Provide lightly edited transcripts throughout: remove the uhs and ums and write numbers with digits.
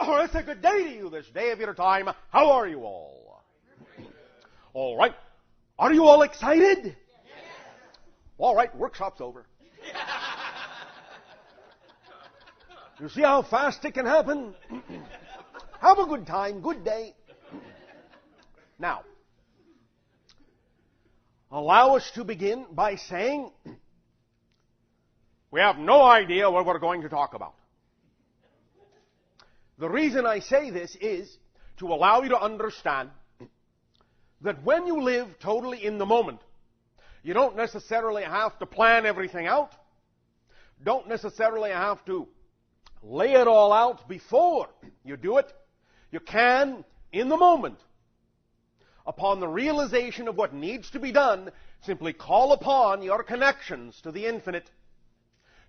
Oh, it's a good day to you this day of your time. How are you all? All right. Are you all excited? Yes. All right, workshop's over. You see how fast it can happen? Have a good time, good day. Now, allow us to begin by saying we have no idea what we're going to talk about. The reason I say this is to allow you to understand that when you live totally in the moment, you don't necessarily have to plan everything out, don't necessarily have to lay it all out before you do it. You can, in the moment, upon the realization of what needs to be done, simply call upon your connections to the infinite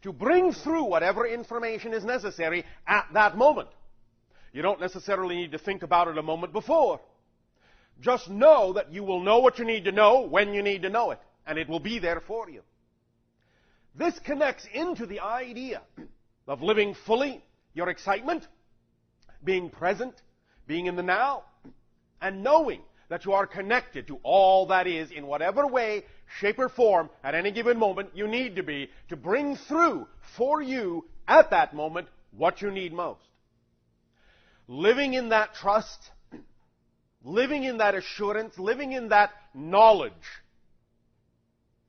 to bring through whatever information is necessary at that moment. You don't necessarily need to think about it a moment before. Just know that you will know what you need to know when you need to know it, and it will be there for you. This connects into the idea of living fully, your excitement, being present, being in the now, and knowing that you are connected to all that is in whatever way, shape, or form at any given moment you need to be to bring through for you at that moment what you need most. Living in that trust, living in that assurance, living in that knowledge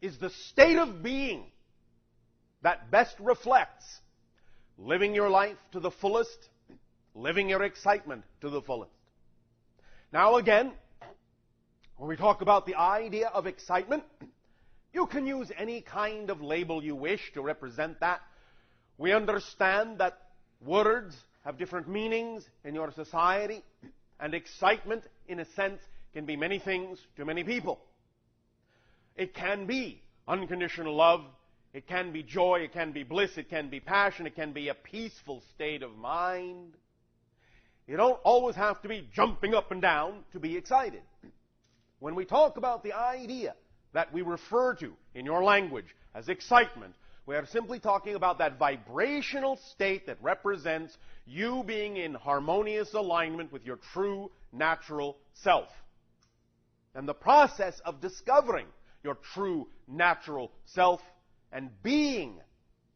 is the state of being that best reflects living your life to the fullest, living your excitement to the fullest. Now again, when we talk about the idea of excitement, you can use any kind of label you wish to represent that. We understand that words have different meanings in your society, and excitement, in a sense, can be many things to many people. It can be unconditional love, it can be joy, it can be bliss, it can be passion, it can be a peaceful state of mind. You don't always have to be jumping up and down to be excited. When we talk about the idea that we refer to in your language as excitement, we are simply talking about that vibrational state that represents you being in harmonious alignment with your true natural self. And the process of discovering your true natural self and being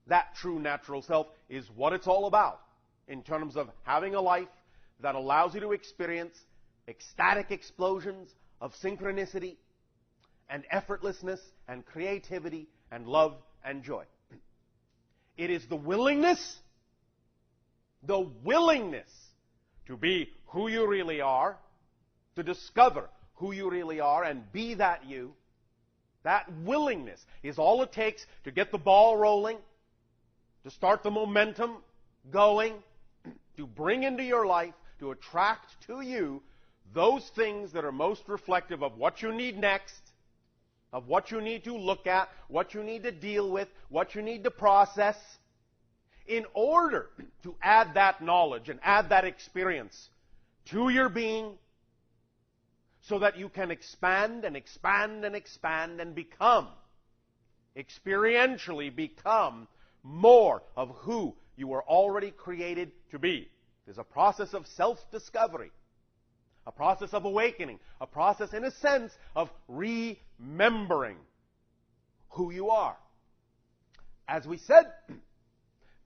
that true natural self is what it's all about in terms of having a life that allows you to experience ecstatic explosions of synchronicity and effortlessness and creativity and love and joy. It is the willingness to be who you really are, to discover who you really are and be that you. That willingness is all it takes to get the ball rolling, to start the momentum going, to bring into your life, to attract to you those things that are most reflective of what you need next, of what you need to look at, what you need to deal with, what you need to process, in order to add that knowledge and add that experience to your being so that you can expand and expand and expand and become, experientially become more of who you were already created to be. There's a process of self-discovery, a process of awakening, a process, in a sense, of remembering who you are. As we said,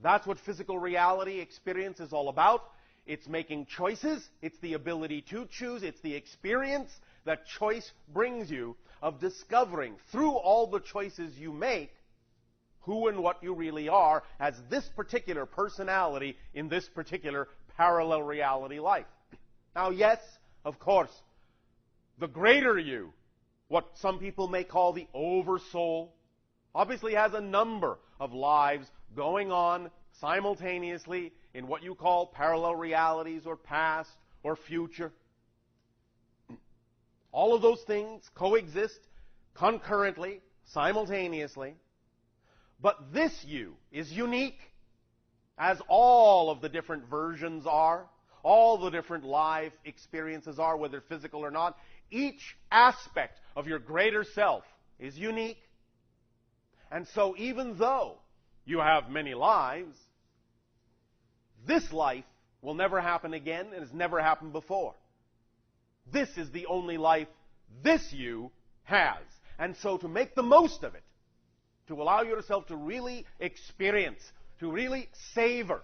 that's what physical reality experience is all about. It's making choices. It's the ability to choose. It's the experience that choice brings you of discovering through all the choices you make who and what you really are as this particular personality in this particular parallel reality life. Now, yes, of course, the greater you, what some people may call the oversoul, obviously has a number of lives going on simultaneously in what you call parallel realities or past or future. All of those things coexist concurrently, simultaneously. But this you is unique, as all of the different versions are, all the different life experiences are, whether physical or not. Each aspect of your greater self is unique. And so even though you have many lives, this life will never happen again and has never happened before. This is the only life this you has. And so to make the most of it, to allow yourself to really experience, to really savor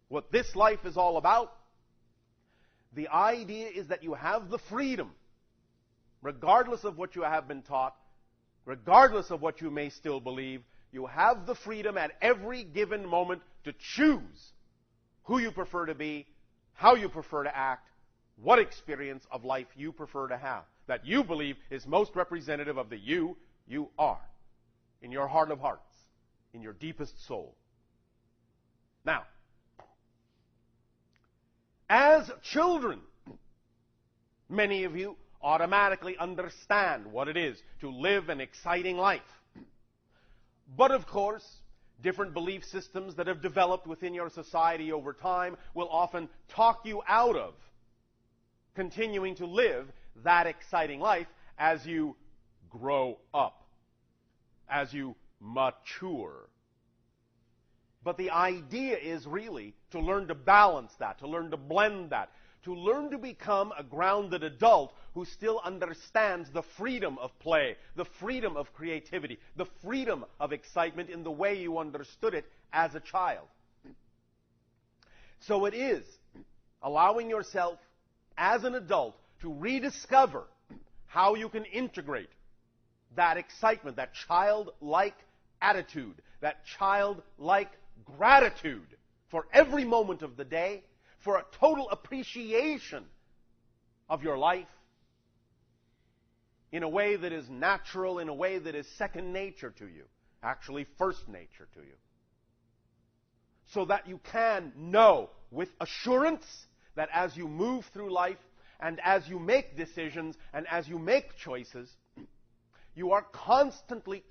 what this life is all about, the idea is that you have the freedom, regardless of what you have been taught, regardless of what you may still believe, you have the freedom at every given moment to choose who you prefer to be, how you prefer to act, what experience of life you prefer to have, that you believe is most representative of the you are, in your heart of hearts, in your deepest soul. Now, as children, many of you automatically understand what it is to live an exciting life. But of course, different belief systems that have developed within your society over time will often talk you out of continuing to live that exciting life as you grow up, as you mature. But the idea is really to learn to balance that, to learn to blend that, to learn to become a grounded adult who still understands the freedom of play, the freedom of creativity, the freedom of excitement in the way you understood it as a child. So it is allowing yourself as an adult to rediscover how you can integrate that excitement, that childlike attitude, that childlike gratitude for every moment of the day, for a total appreciation of your life in a way that is natural, in a way that is second nature to you, actually first nature to you. So that you can know with assurance that as you move through life and as you make decisions and as you make choices, you are constantly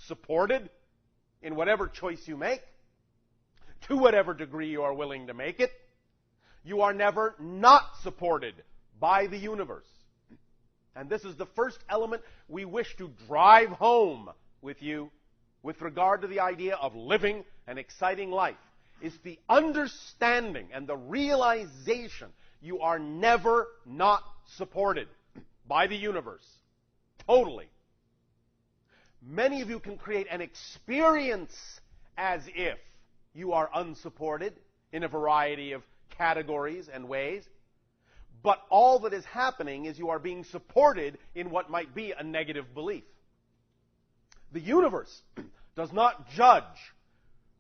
supported in whatever choice you make, to whatever degree you are willing to make it. You are never not supported by the universe. And this is the first element we wish to drive home with you with regard to the idea of living an exciting life, is the understanding and the realization you are never not supported by the universe. Totally. Many of you can create an experience as if you are unsupported in a variety of categories and ways, but all that is happening is you are being supported in what might be a negative belief. The universe does not judge.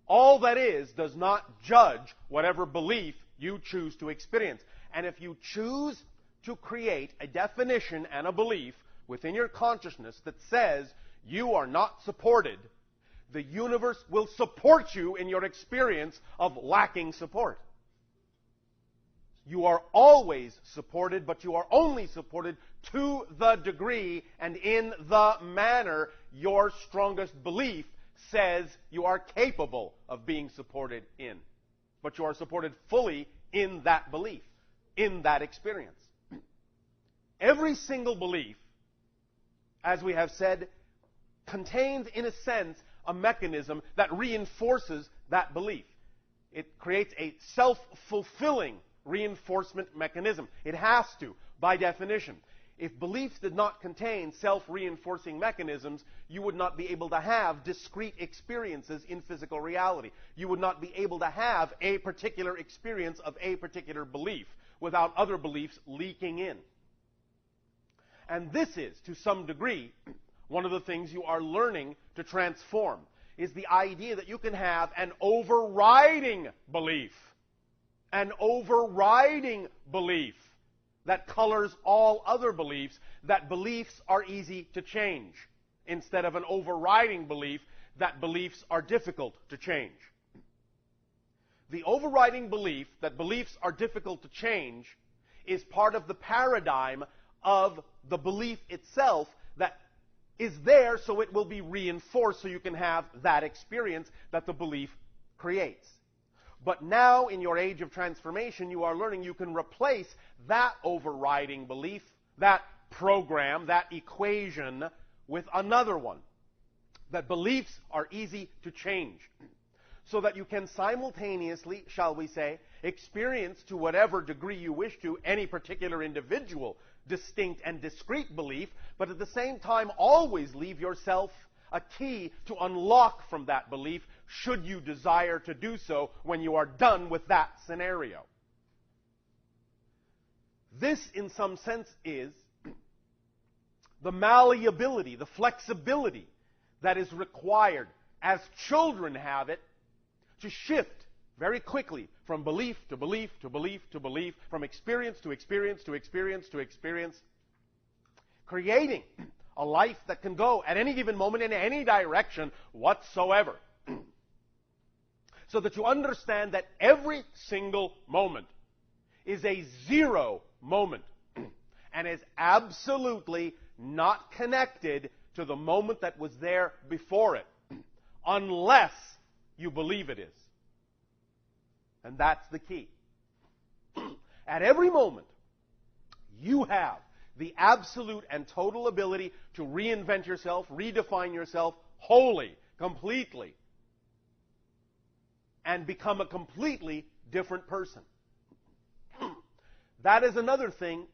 All that is does not judge whatever belief you choose to experience. And if you choose to create a definition and a belief within your consciousness that says you are not supported, the universe will support you in your experience of lacking support. You are always supported, but you are only supported to the degree and in the manner your strongest belief says you are capable of being supported in. But you are supported fully in that belief, in that experience. Every single belief, as we have said, contains, in a sense, a mechanism that reinforces that belief. It creates a self-fulfilling reinforcement mechanism. It has to, by definition. If beliefs did not contain self-reinforcing mechanisms, you would not be able to have discrete experiences in physical reality. You would not be able to have a particular experience of a particular belief without other beliefs leaking in. And this is, to some degree, one of the things you are learning to transform, is the idea that you can have an overriding belief. An overriding belief that colors all other beliefs, that beliefs are easy to change, instead of an overriding belief that beliefs are difficult to change. The overriding belief that beliefs are difficult to change is part of the paradigm of the belief itself that is there so it will be reinforced so you can have that experience that the belief creates. But now, in your age of transformation, you are learning you can replace that overriding belief, that program, that equation, with another one. That beliefs are easy to change. so that you can simultaneously, shall we say, experience to whatever degree you wish to any particular individual distinct and discrete belief, but at the same time always leave yourself a key to unlock from that belief should you desire to do so when you are done with that scenario. This, in some sense, is the malleability, the flexibility that is required as children have it to shift very quickly from belief to belief to belief to belief, from experience to experience to experience to experience, creating a life that can go at any given moment in any direction whatsoever. So that you understand that every single moment is a zero moment and is absolutely not connected to the moment that was there before it, unless you believe it is. And that's the key. At every moment, you have the absolute and total ability to reinvent yourself, redefine yourself wholly, completely, and become a completely different person. That is another thing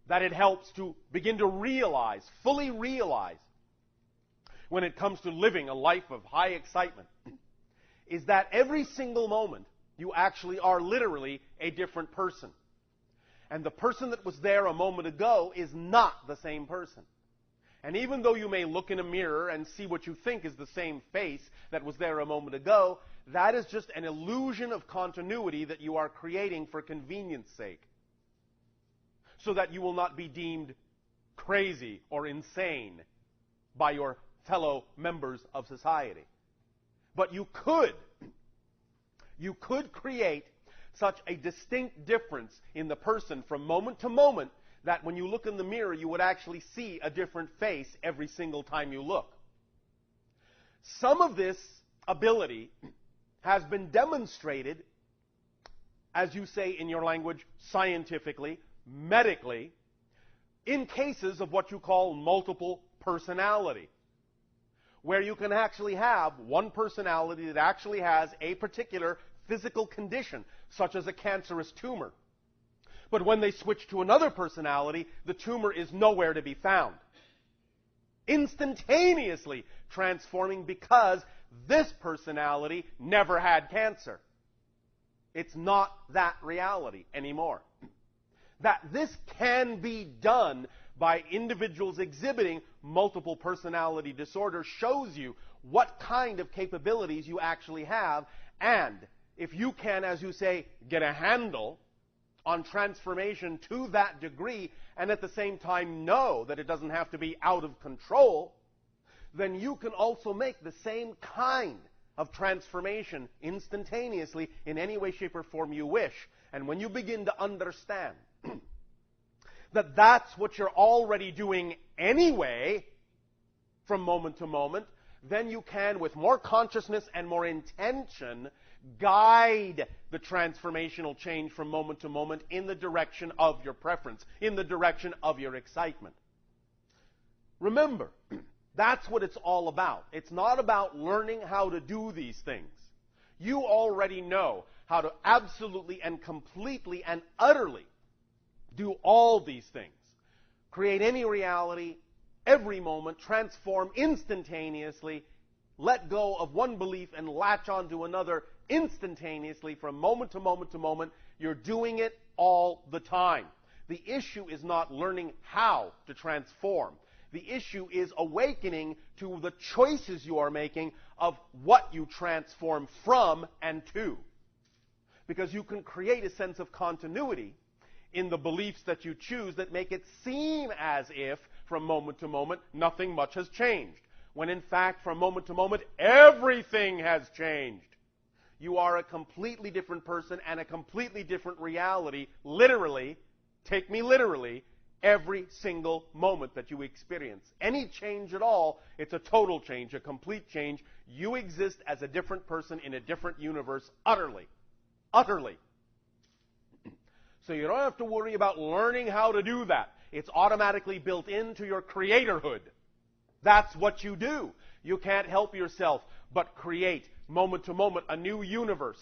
that it helps to begin to realize, fully realize, when it comes to living a life of high excitement, is that every single moment you actually are literally a different person. And the person that was there a moment ago is not the same person. And even though you may look in a mirror and see what you think is the same face that was there a moment ago, that is just an illusion of continuity that you are creating for convenience sake, so that you will not be deemed crazy or insane by your fellow members of society. But you could create such a distinct difference in the person from moment to moment that when you look in the mirror, you would actually see a different face every single time you look. Some of this ability has been demonstrated, as you say in your language, scientifically, medically, in cases of what you call multiple personality, where you can actually have one personality that actually has a particular physical condition, such as a cancerous tumor. But when they switch to another personality, the tumor is nowhere to be found. Instantaneously transforming because this personality never had cancer. It's not that reality anymore. That this can be done by individuals exhibiting multiple personality disorder shows you what kind of capabilities you actually have, and if you can, as you say, get a handle on transformation to that degree, and at the same time know that it doesn't have to be out of control, then you can also make the same kind of transformation instantaneously in any way, shape, or form you wish. And when you begin to understand that that's what you're already doing anyway, from moment to moment, then you can, with more consciousness and more intention, guide the transformational change from moment to moment in the direction of your preference, in the direction of your excitement. Remember, that's what it's all about. It's not about learning how to do these things. You already know how to absolutely and completely and utterly do all these things. Create any reality, every moment, transform instantaneously, let go of one belief and latch onto another instantaneously from moment to moment to moment. You're doing it all the time. The issue is not learning how to transform. The issue is awakening to the choices you are making of what you transform from and to. Because you can create a sense of continuity in the beliefs that you choose that make it seem as if, from moment to moment, nothing much has changed. When in fact, from moment to moment, everything has changed. You are a completely different person and a completely different reality, literally, take me literally, every single moment that you experience. Any change at all, it's a total change, a complete change. You exist as a different person in a different universe, utterly. Utterly. So you don't have to worry about learning how to do that. It's automatically built into your creatorhood. That's what you do. You can't help yourself but create moment to moment, a new universe.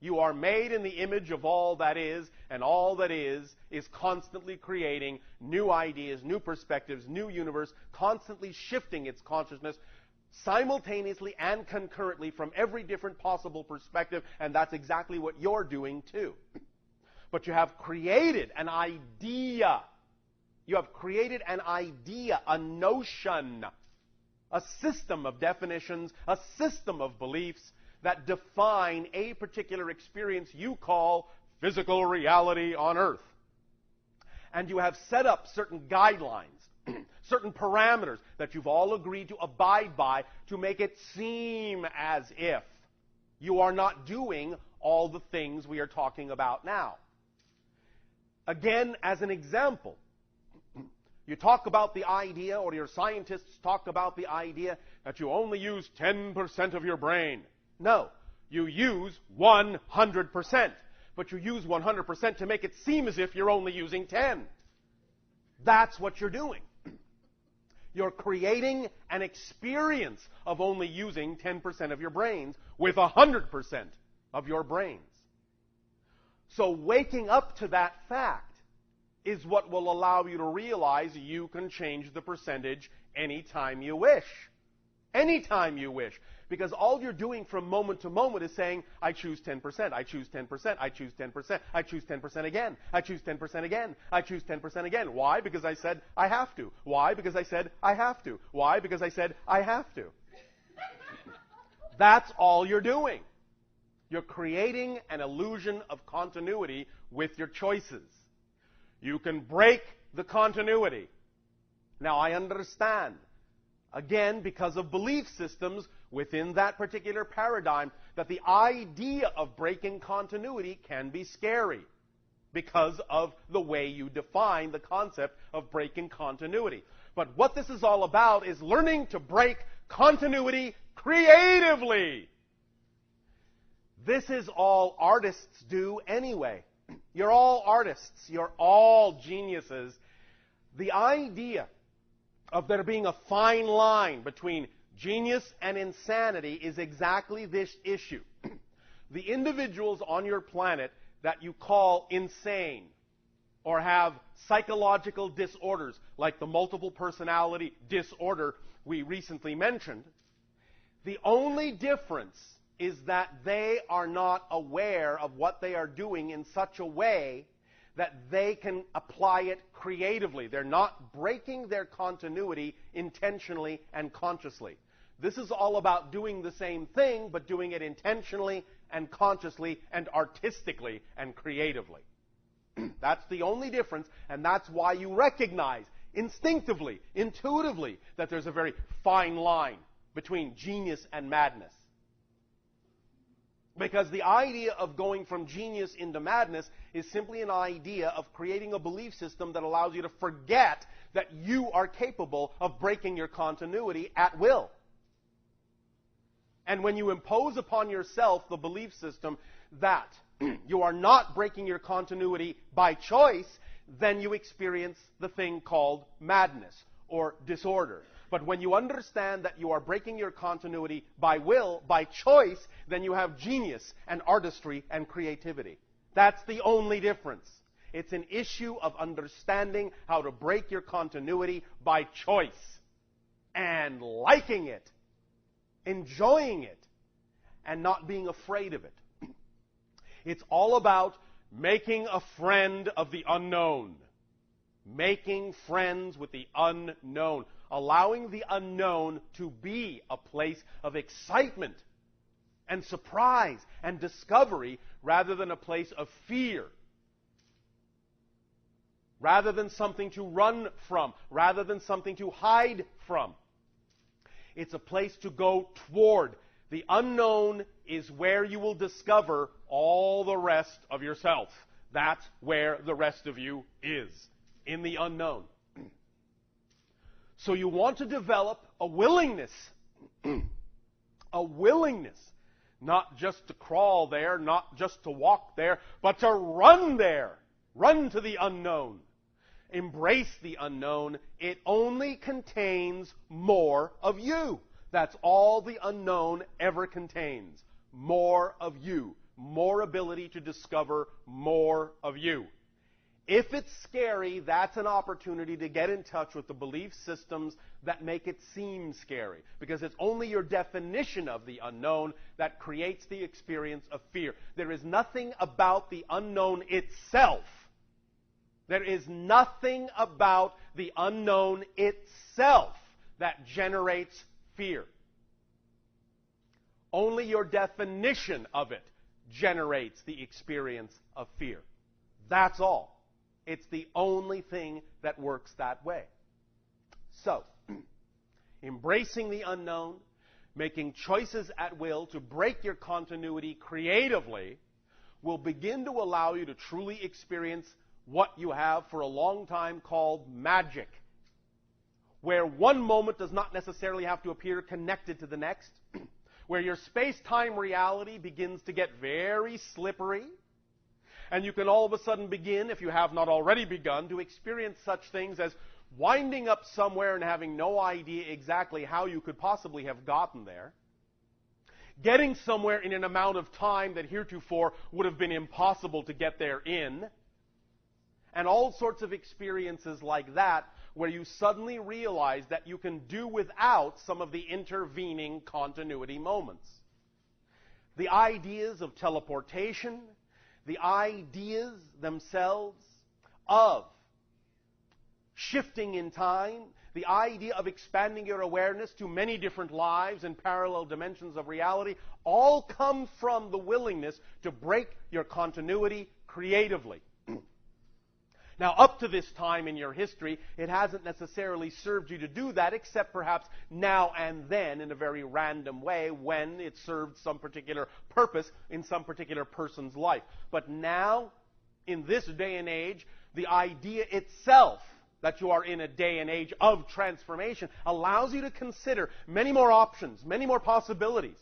You are made in the image of all that is, and all that is constantly creating new ideas, new perspectives, new universe, constantly shifting its consciousness simultaneously and concurrently from every different possible perspective, and that's exactly what you're doing too. But you have created an idea. You have created an idea, a notion, a system of definitions, a system of beliefs that define a particular experience you call physical reality on Earth. And you have set up certain guidelines, certain parameters that you've all agreed to abide by to make it seem as if you are not doing all the things we are talking about now. Again, as an example, you talk about the idea, or your scientists talk about the idea, that you only use 10% of your brain. No, you use 100%. But you use 100% to make it seem as if you're only using 10. That's what you're doing. You're creating an experience of only using 10% of your brains with 100% of your brains. So waking up to that fact is what will allow you to realize you can change the percentage anytime you wish. Anytime you wish. Because all you're doing from moment to moment is saying, I choose 10%, I choose 10%, I choose 10%, I choose 10% again, I choose 10% again, I choose 10% again. Why? Because I said I have to. Why? Because I said I have to. Why? Because I said I have to. That's all you're doing. You're creating an illusion of continuity with your choices. You can break the continuity. Now, I understand, again, because of belief systems within that particular paradigm, that the idea of breaking continuity can be scary because of the way you define the concept of breaking continuity. But what this is all about is learning to break continuity creatively. This is all artists do anyway. You're all artists. You're all geniuses. The idea of there being a fine line between genius and insanity is exactly this issue. The individuals on your planet that you call insane or have psychological disorders, like the multiple personality disorder we recently mentioned, the only difference is that they are not aware of what they are doing in such a way that they can apply it creatively. They're not breaking their continuity intentionally and consciously. This is all about doing the same thing, but doing it intentionally and consciously and artistically and creatively. That's the only difference, and that's why you recognize instinctively, intuitively, that there's a very fine line between genius and madness. Because the idea of going from genius into madness is simply an idea of creating a belief system that allows you to forget that you are capable of breaking your continuity at will. And when you impose upon yourself the belief system that you are not breaking your continuity by choice, then you experience the thing called madness or disorder. But when you understand that you are breaking your continuity by will, by choice, then you have genius and artistry and creativity. That's the only difference. It's an issue of understanding how to break your continuity by choice and liking it, enjoying it, and not being afraid of it. It's all about making a friend of the unknown. Making friends with the unknown. Allowing the unknown to be a place of excitement and surprise and discovery rather than a place of fear. Rather than something to run from. Rather than something to hide from. It's a place to go toward. The unknown is where you will discover all the rest of yourself. That's where the rest of you is. In the unknown. So you want to develop a willingness. A willingness. Not just to crawl there, not just to walk there, but to run there. Run to the unknown. Embrace the unknown. It only contains more of you. That's all the unknown ever contains. More of you. More ability to discover more of you. If it's scary, that's an opportunity to get in touch with the belief systems that make it seem scary. Because it's only your definition of the unknown that creates the experience of fear. There is nothing about the unknown itself. There is nothing about the unknown itself that generates fear. Only your definition of it generates the experience of fear. That's all. It's the only thing that works that way. So, embracing the unknown, making choices at will to break your continuity creatively, will begin to allow you to truly experience what you have for a long time called magic, where one moment does not necessarily have to appear connected to the next, where your space-time reality begins to get very slippery, and you can all of a sudden begin, if you have not already begun, to experience such things as winding up somewhere and having no idea exactly how you could possibly have gotten there, getting somewhere in an amount of time that heretofore would have been impossible to get there in, and all sorts of experiences like that where you suddenly realize that you can do without some of the intervening continuity moments. The ideas of teleportation, the ideas themselves of shifting in time, the idea of expanding your awareness to many different lives and parallel dimensions of reality, all come from the willingness to break your continuity creatively. Now, up to this time in your history, it hasn't necessarily served you to do that, except perhaps now and then in a very random way when it served some particular purpose in some particular person's life. But now, in this day and age, the idea itself that you are in a day and age of transformation allows you to consider many more options, many more possibilities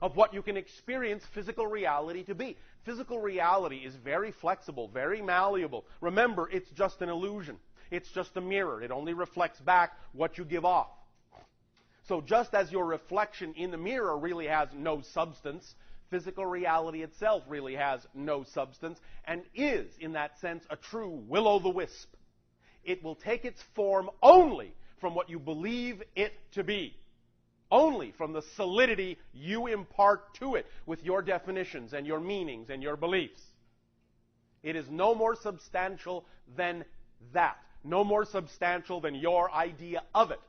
of what you can experience physical reality to be. Physical reality is very flexible, very malleable. Remember, it's just an illusion. It's just a mirror. It only reflects back what you give off. So just as your reflection in the mirror really has no substance, physical reality itself really has no substance and is, in that sense, a true will-o'-the-wisp. It will take its form only from what you believe it to be. Only from the solidity you impart to it with your definitions and your meanings and your beliefs. It is no more substantial than that. No more substantial than your idea of it.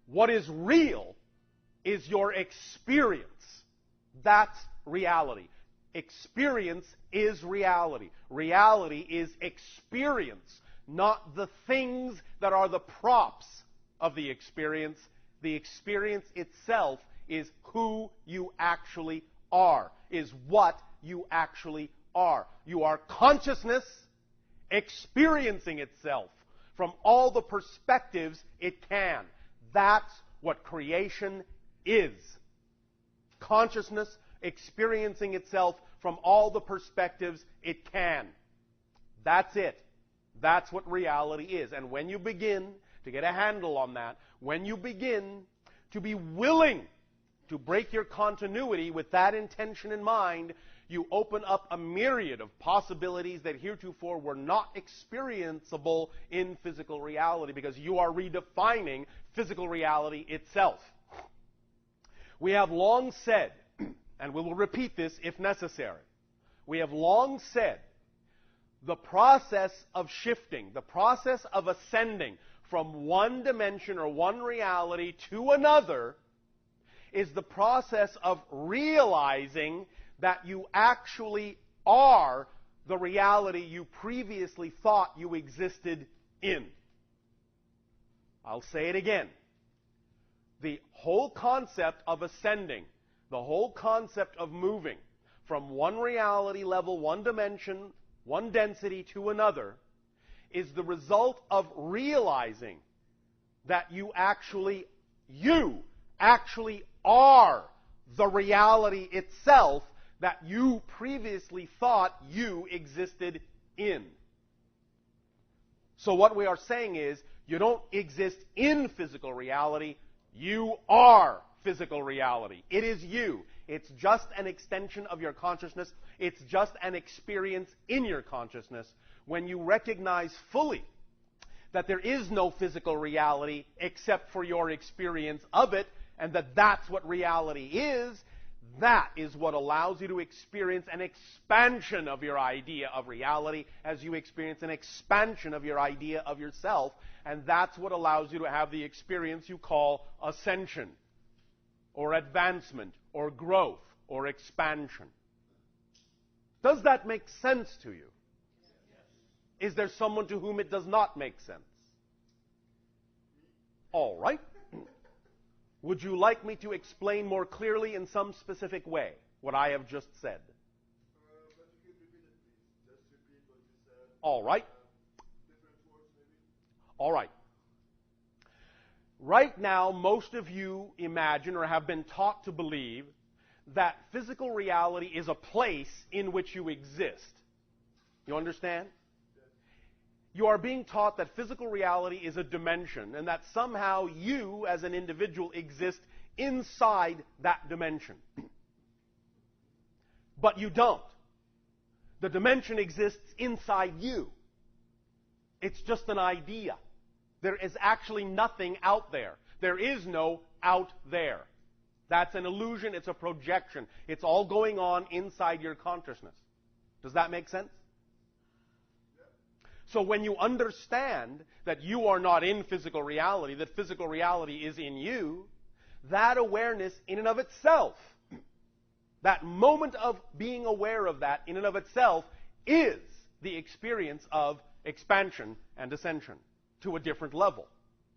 What is real is your experience. That's reality. Experience is reality. Reality is experience, not the things that are the props of the experience. The experience itself is who you actually are, is what you actually are. You are consciousness experiencing itself from all the perspectives it can. That's what creation is. Consciousness experiencing itself from all the perspectives it can. That's it. That's what reality is. And when you begin to get a handle on that, when you begin to be willing to break your continuity with that intention in mind, you open up a myriad of possibilities that heretofore were not experienceable in physical reality, because you are redefining physical reality itself. We have long said, and we will repeat this if necessary, we have long said the process of shifting, the process of ascending from one dimension or one reality to another is the process of realizing that you actually are the reality you previously thought you existed in. I'll say it again. The whole concept of ascending, the whole concept of moving from one reality level, one dimension, one density to another, is the result of realizing that you actually are the reality itself that you previously thought you existed in. So what we are saying is, you don't exist in physical reality, You are physical reality. It is you. It's just an extension of your consciousness. It's just an experience in your consciousness. When you recognize fully that there is no physical reality except for your experience of it, and that that's what reality is, that is what allows you to experience an expansion of your idea of reality as you experience an expansion of your idea of yourself. And that's what allows you to have the experience you call ascension, or advancement, or growth, or expansion. Does that make sense to you? Yes. Is there someone to whom it does not make sense? All right. Would you like me to explain more clearly in some specific way what I have just said? But you could repeat it, please. Just repeat what you said. All right. Different words, maybe. All right. Right now, most of you imagine or have been taught to believe that physical reality is a place in which you exist. You understand? You are being taught that physical reality is a dimension, and that somehow you, as an individual, exist inside that dimension. But you don't. The dimension exists inside you. It's just an idea. There is actually nothing out there. There is no out there. That's an illusion. It's a projection. It's all going on inside your consciousness. Does that make sense? So when you understand that you are not in physical reality, that physical reality is in you, that awareness in and of itself, that moment of being aware of that in and of itself, is the experience of expansion and ascension to a different level.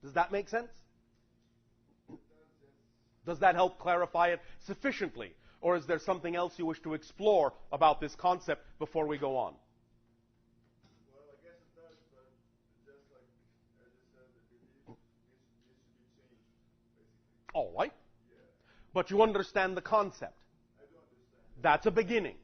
Does that make sense? Does that help clarify it sufficiently? Or is there something else you wish to explore about this concept before we go on? All right. Yeah. But you understand the concept. I do understand. That's a beginning.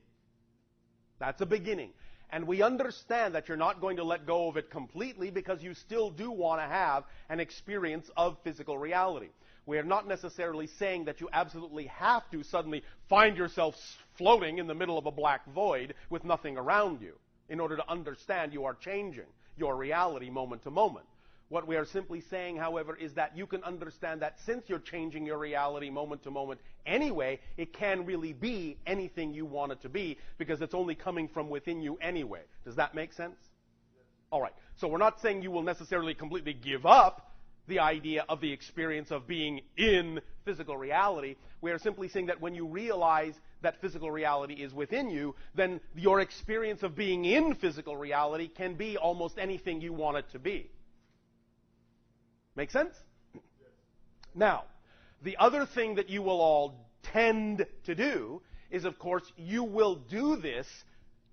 That's a beginning. And we understand that you're not going to let go of it completely because you still do want to have an experience of physical reality. We are not necessarily saying that you absolutely have to suddenly find yourself floating in the middle of a black void with nothing around you in order to understand you are changing your reality moment to moment. What we are simply saying, however, is that you can understand that since you're changing your reality moment to moment anyway, it can really be anything you want it to be because it's only coming from within you anyway. Does that make sense? Yes. All right. So we're not saying you will necessarily completely give up the idea of the experience of being in physical reality. We are simply saying that when you realize that physical reality is within you, then your experience of being in physical reality can be almost anything you want it to be. Make sense? Yes. Now, the other thing that you will all tend to do is, of course, you will do this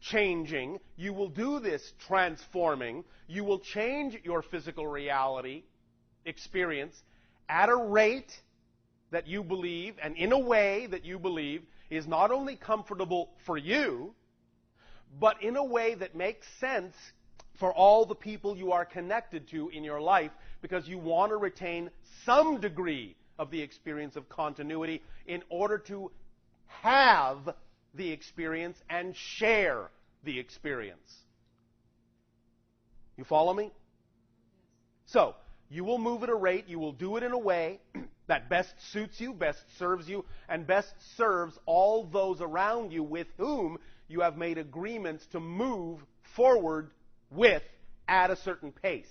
changing, you will do this transforming, you will change your physical reality experience at a rate that you believe, and in a way that you believe, is not only comfortable for you, but in a way that makes sense for all the people you are connected to in your life, because you want to retain some degree of the experience of continuity in order to have the experience and share the experience. You follow me? So, you will move at a rate, you will do it in a way that best suits you, best serves you, and best serves all those around you with whom you have made agreements to move forward with at a certain pace.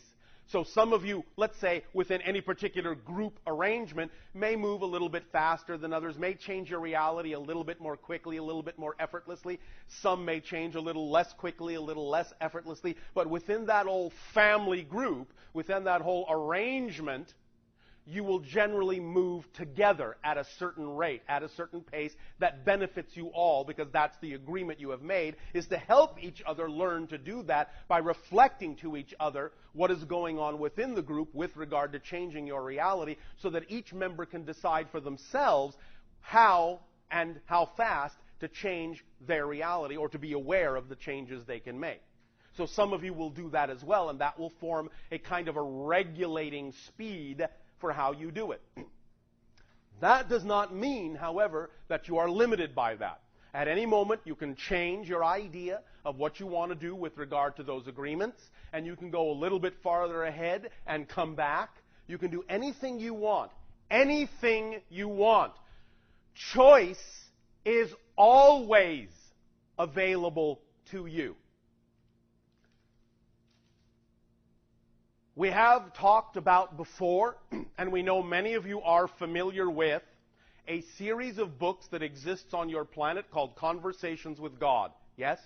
So some of you, let's say, within any particular group arrangement, may move a little bit faster than others, may change your reality a little bit more quickly, a little bit more effortlessly. Some may change a little less quickly, a little less effortlessly. But within that whole family group, within that whole arrangement, you will generally move together at a certain rate, at a certain pace that benefits you all, because that's the agreement you have made, is to help each other learn to do that by reflecting to each other what is going on within the group with regard to changing your reality, so that each member can decide for themselves how and how fast to change their reality, or to be aware of the changes they can make. So some of you will do that as well, and that will form a kind of a regulating speed for how you do it. That does not mean, however, that you are limited by that. At any moment, you can change your idea of what you want to do with regard to those agreements, and you can go a little bit farther ahead and come back. You can do anything you want. Anything you want. Choice is always available to you. We have talked about before, and we know many of you are familiar with, a series of books that exists on your planet called Conversations with God. Yes?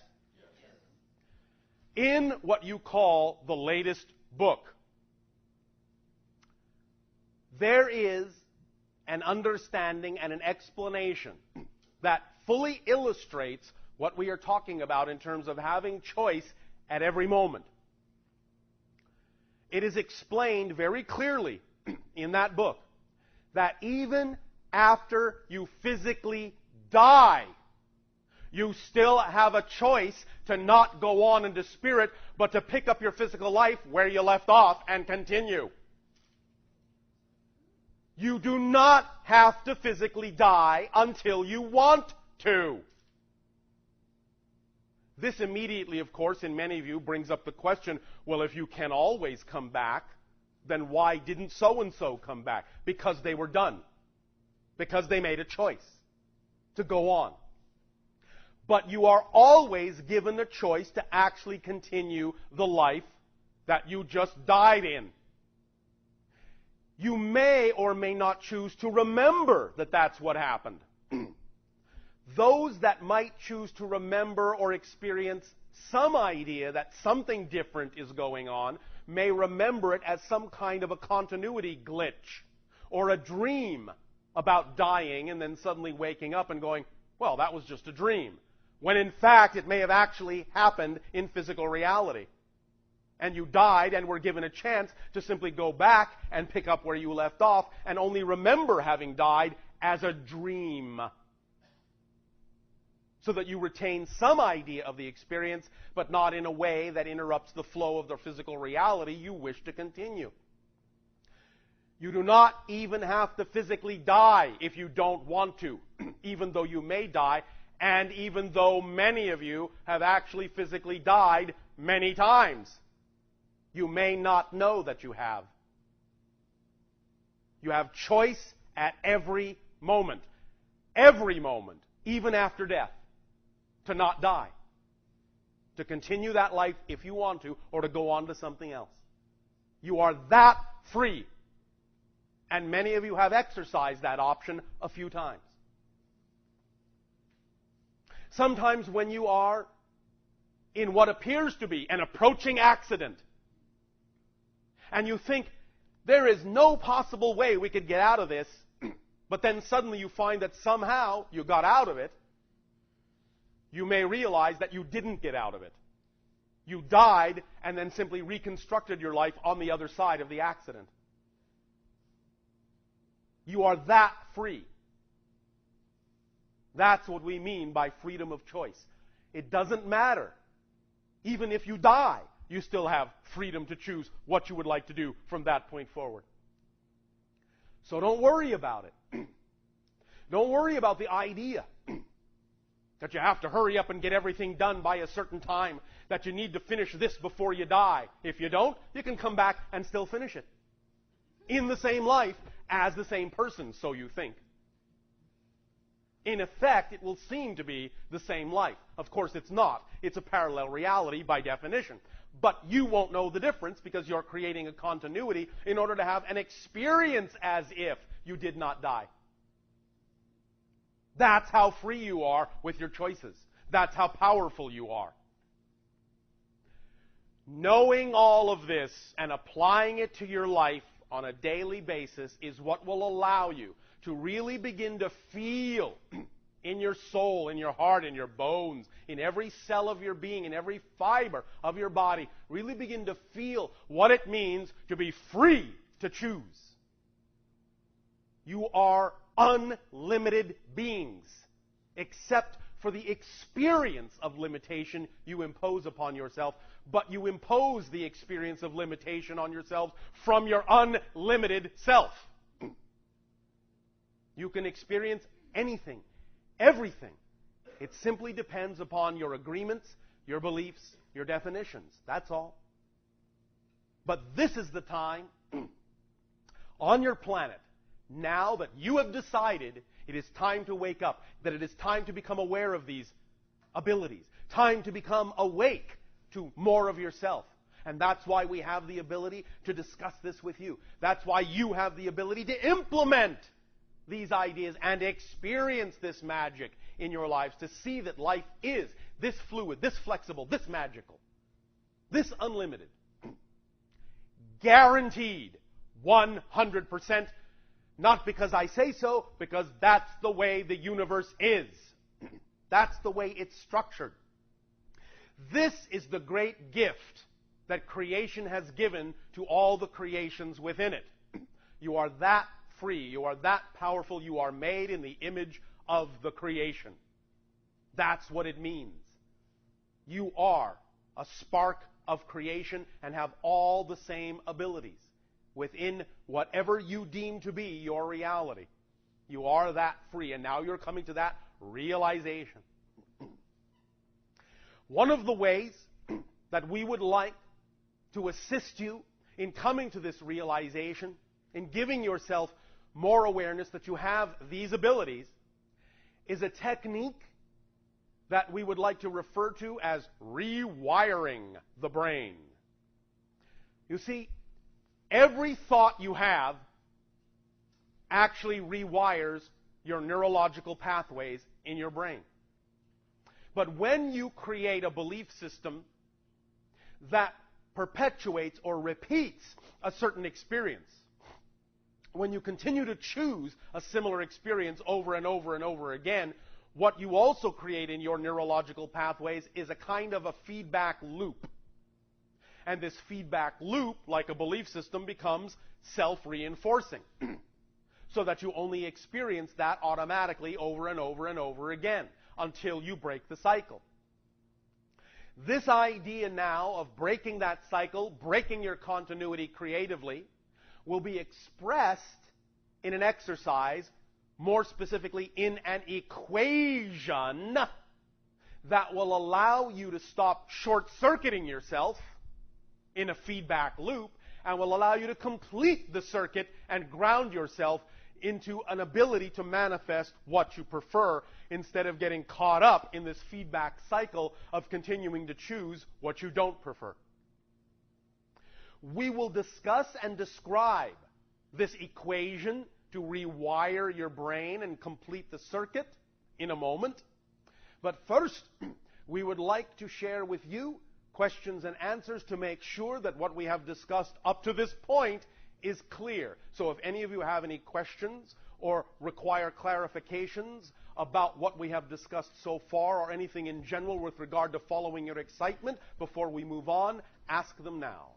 Yes. In what you call the latest book, there is an understanding and an explanation that fully illustrates what we are talking about in terms of having choice at every moment. It is explained very clearly in that book that even after you physically die, you still have a choice to not go on into spirit, but to pick up your physical life where you left off and continue. You do not have to physically die until you want to. This immediately, of course, in many of you brings up the question, well, if you can always come back, then why didn't so-and-so come back? Because they were done. Because they made a choice to go on. But you are always given the choice to actually continue the life that you just died in. You may or may not choose to remember that that's what happened. Those that might choose to remember or experience some idea that something different is going on may remember it as some kind of a continuity glitch or a dream about dying and then suddenly waking up and going, well, that was just a dream. When in fact it may have actually happened in physical reality. And you died and were given a chance to simply go back and pick up where you left off and only remember having died as a dream. So that you retain some idea of the experience, but not in a way that interrupts the flow of the physical reality you wish to continue. You do not even have to physically die if you don't want to, even though you may die, and even though many of you have actually physically died many times. You may not know that you have. You have choice at every moment, even after death. To not die, to continue that life if you want to, or to go on to something else. You are that free. And many of you have exercised that option a few times. Sometimes when you are in what appears to be an approaching accident, and you think, there is no possible way we could get out of this, but then suddenly you find that somehow you got out of it, you may realize that you didn't get out of it. You died and then simply reconstructed your life on the other side of the accident. You are that free. That's what we mean by freedom of choice. It doesn't matter. Even if you die, you still have freedom to choose what you would like to do from that point forward. So don't worry about it. Don't worry about the idea that you have to hurry up and get everything done by a certain time, that you need to finish this before you die. If you don't, you can come back and still finish it. In the same life as the same person, so you think. In effect, it will seem to be the same life. Of course, it's not. It's a parallel reality by definition. But you won't know the difference because you're creating a continuity in order to have an experience as if you did not die. That's how free you are with your choices. That's how powerful you are. Knowing all of this and applying it to your life on a daily basis is what will allow you to really begin to feel in your soul, in your heart, in your bones, in every cell of your being, in every fiber of your body, really begin to feel what it means to be free to choose. You are unlimited beings, except for the experience of limitation you impose upon yourself, but you impose the experience of limitation on yourselves from your unlimited self. You can experience anything, everything. It simply depends upon your agreements, your beliefs, your definitions. That's all. But this is the time on your planet, now that you have decided it is time to wake up, that it is time to become aware of these abilities, time to become awake to more of yourself. And that's why we have the ability to discuss this with you. That's why you have the ability to implement these ideas and experience this magic in your lives, to see that life is this fluid, this flexible, this magical, this unlimited. Guaranteed 100%, not because I say so, because that's the way the universe is. That's the way it's structured. This is the great gift that creation has given to all the creations within it. You are that free. You are that powerful. You are made in the image of the creation. That's what it means. You are a spark of creation and have all the same abilities within whatever you deem to be your reality. You are that free, and now you're coming to that realization. One of the ways that we would like to assist you in coming to this realization, in giving yourself more awareness that you have these abilities, is a technique that we would like to refer to as rewiring the brain. You see, every thought you have actually rewires your neurological pathways in your brain. But when you create a belief system that perpetuates or repeats a certain experience, when you continue to choose a similar experience over and over and over again, what you also create in your neurological pathways is a kind of a feedback loop. And this feedback loop, like a belief system, becomes self-reinforcing. So that you only experience that automatically over and over and over again until you break the cycle. This idea now of breaking that cycle, breaking your continuity creatively, will be expressed in an exercise, more specifically in an equation that will allow you to stop short-circuiting yourself in a feedback loop and will allow you to complete the circuit and ground yourself into an ability to manifest what you prefer instead of getting caught up in this feedback cycle of continuing to choose what you don't prefer. We will discuss and describe this equation to rewire your brain and complete the circuit in a moment. But first, we would like to share with you questions and answers to make sure that what we have discussed up to this point is clear. So if any of you have any questions or require clarifications about what we have discussed so far or anything in general with regard to following your excitement before we move on, ask them now.